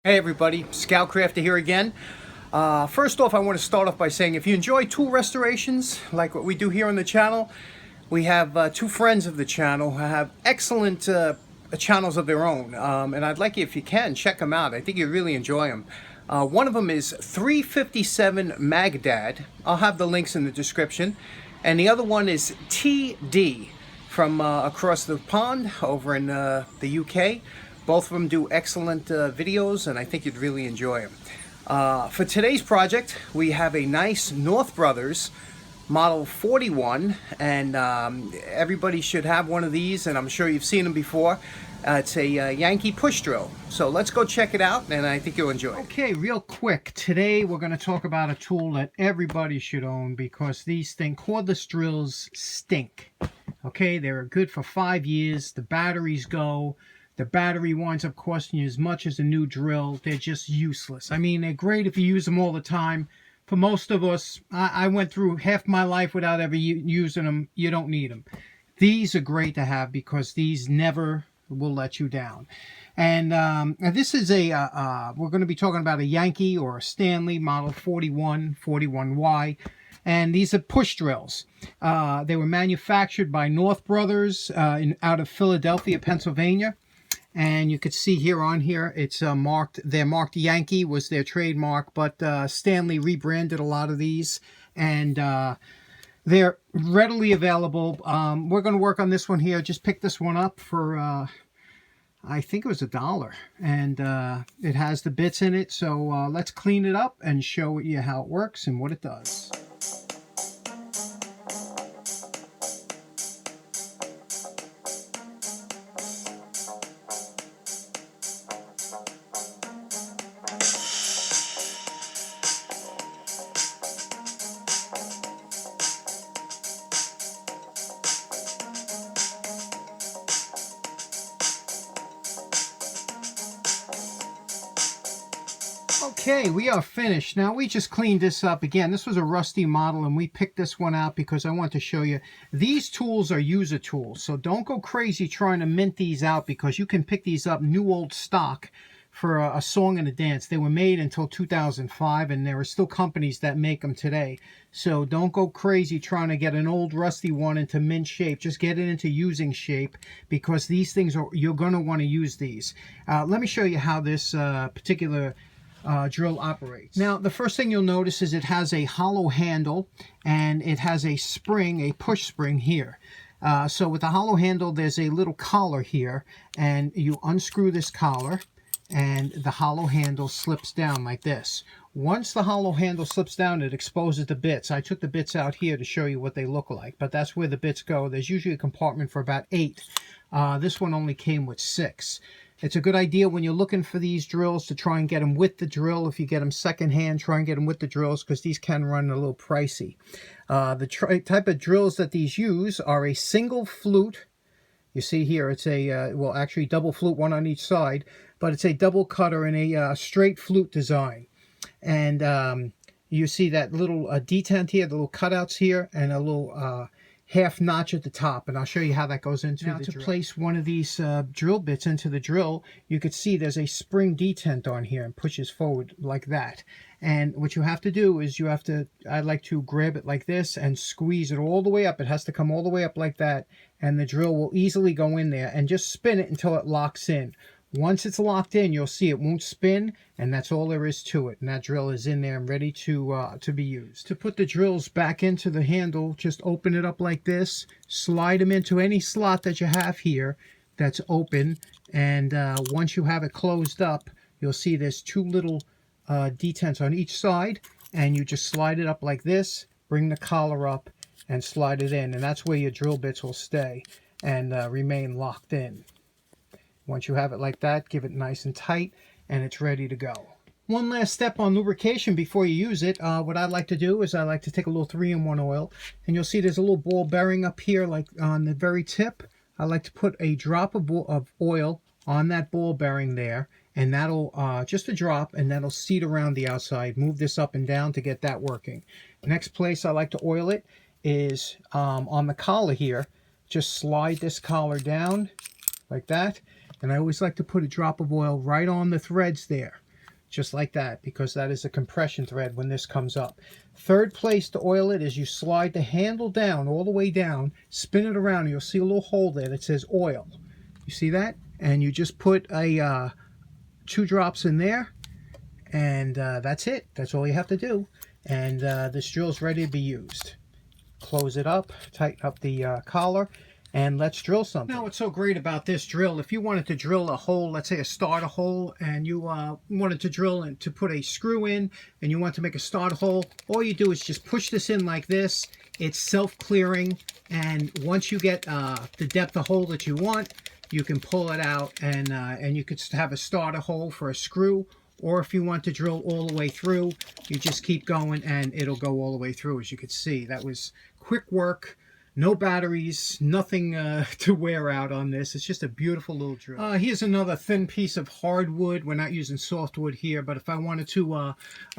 Hey everybody, Scoutcrafter here again. First off, I want to start off by saying if you enjoy tool restorations like what we do here on the channel, we have two friends of the channel who have excellent channels of their own, and I'd like you, if you can, check them out. I think you'd really enjoy them. One of them is 357 Magdad. I'll have the links in the description. And the other one is TD from across the pond over in the UK. Both of them do excellent videos, and I think you'd really enjoy them. For today's project, we have a nice North Brothers Model 41, and everybody should have one of these, and I'm sure you've seen them before. It's a Yankee push drill. So let's go check it out, and I think you'll enjoy it. Okay, real quick. Today we're going to talk about a tool that everybody should own because these cordless drills stink. Okay, they're good for 5 years. The batteries go. The battery winds up costing you as much as a new drill. They're just useless. I mean, they're great if you use them all the time. For most of us, I went through half my life without ever using them. You don't need them. These are great to have because these never will let you down. And this is we're going to be talking about a Yankee or a Stanley Model 41, 41Y. And these are push drills. They were manufactured by North Brothers out of Philadelphia, Pennsylvania. And you could see here on here, it's marked, they're marked Yankee was their trademark, but Stanley rebranded a lot of these, and they're readily available. We're going to work on this one here. Just picked this one up for, I think it was $1, and it has the bits in it. So let's clean it up and show you how it works and what it does. Okay, we are finished. Now, we just cleaned this up. Again, this was a rusty model, and we picked this one out because I want to show you. These tools are user tools, so don't go crazy trying to mint these out because you can pick these up new old stock for a song and a dance. They were made until 2005, and there are still companies that make them today. So don't go crazy trying to get an old rusty one into mint shape. Just get it into using shape because these things, you're going to want to use these. Let me show you how this particular drill operates. Now, the first thing you'll notice is it has a hollow handle and it has a spring, a push spring here. So with the hollow handle, there's a little collar here, and you unscrew this collar and the hollow handle slips down like this. Once the hollow handle slips down, it exposes the bits. I took the bits out here to show you what they look like, but that's where the bits go. There's usually a compartment for about 8. This one only came with 6. It's a good idea when you're looking for these drills to try and get them with the drill. If you get them secondhand, try and get them with the drills because these can run a little pricey. The type of drills that these use are a single flute. You see here it's a, well, actually double flute, one on each side, but it's a double cutter and a straight flute design. And you see that little detent here, the little cutouts here, and a little half notch at the top, and I'll show you how that goes into the drill. Now, to place one of these drill bits into the drill, you could see there's a spring detent on here and pushes forward like that. And what you have to do is I like to grab it like this and squeeze it all the way up. It has to come all the way up like that, and the drill will easily go in there, and just spin it until it locks in. Once it's locked in, you'll see it won't spin, and that's all there is to it. And that drill is in there and ready to be used. To put the drills back into the handle, just open it up like this, slide them into any slot that you have here that's open, and once you have it closed up, you'll see there's 2 little detents on each side, and you just slide it up like this, bring the collar up, and slide it in, and that's where your drill bits will stay and remain locked in. Once you have it like that, give it nice and tight, and it's ready to go. One last step on lubrication before you use it. What I like to do is I like to take a little 3-in-1 oil, and you'll see there's a little ball bearing up here, like on the very tip. I like to put a drop of oil on that ball bearing there, and that'll, just a drop, and that'll seat around the outside. Move this up and down to get that working. Next place I like to oil it is on the collar here. Just slide this collar down like that. And I always like to put a drop of oil right on the threads there. just like that, because that is a compression thread when this comes up. Third place to oil it is you slide the handle down, all the way down, spin it around, and you'll see a little hole there that says oil. You see that? And you just put a 2 drops in there, and that's it. That's all you have to do. And this drill's ready to be used. Close it up, tighten up the collar, and let's drill something. Now, what's so great about this drill, if you wanted to drill a hole, let's say a starter hole, and you wanted to drill and to put a screw in, and you want to make a starter hole, all you do is just push this in like this. It's self-clearing, and once you get the depth of hole that you want, you can pull it out, and you could have a starter hole for a screw. Or if you want to drill all the way through, you just keep going and it'll go all the way through. As you can see, that was quick work. No batteries, nothing to wear out on this. It's just a beautiful little drill. Here's another thin piece of hardwood. We're not using softwood here, but if I wanted to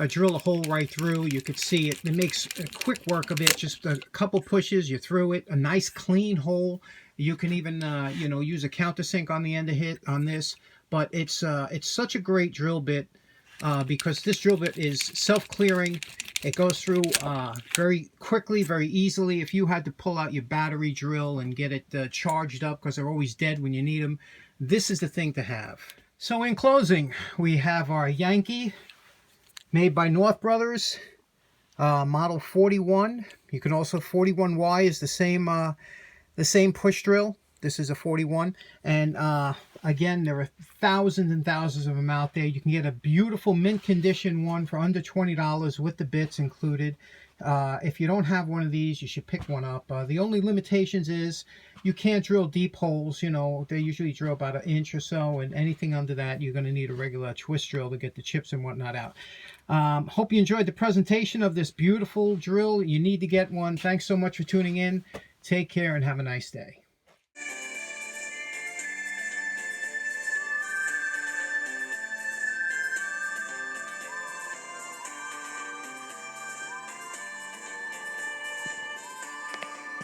drill a hole right through, you could see it. It makes a quick work of it. Just a couple pushes, you're through it. A nice clean hole. You can even you know, use a countersink on the end of it on this. But it's such a great drill bit because this drill bit is self-clearing. It goes through very quickly, very easily. If you had to pull out your battery drill and get it charged up, because they're always dead when you need them, this is the thing to have. So in closing, we have our Yankee, made by North Brothers, model 41. You can also, 41Y is the same push drill. This is a 41, and again, there are thousands and thousands of them out there. You can get a beautiful mint condition one for under $20 with the bits included. If you don't have one of these, you should pick one up. The only limitations is you can't drill deep holes. You know, they usually drill about 1 inch or so, and anything under that, you're going to need a regular twist drill to get the chips and whatnot out. Hope you enjoyed the presentation of this beautiful drill. You need to get one. Thanks so much for tuning in. Take care and have a nice day.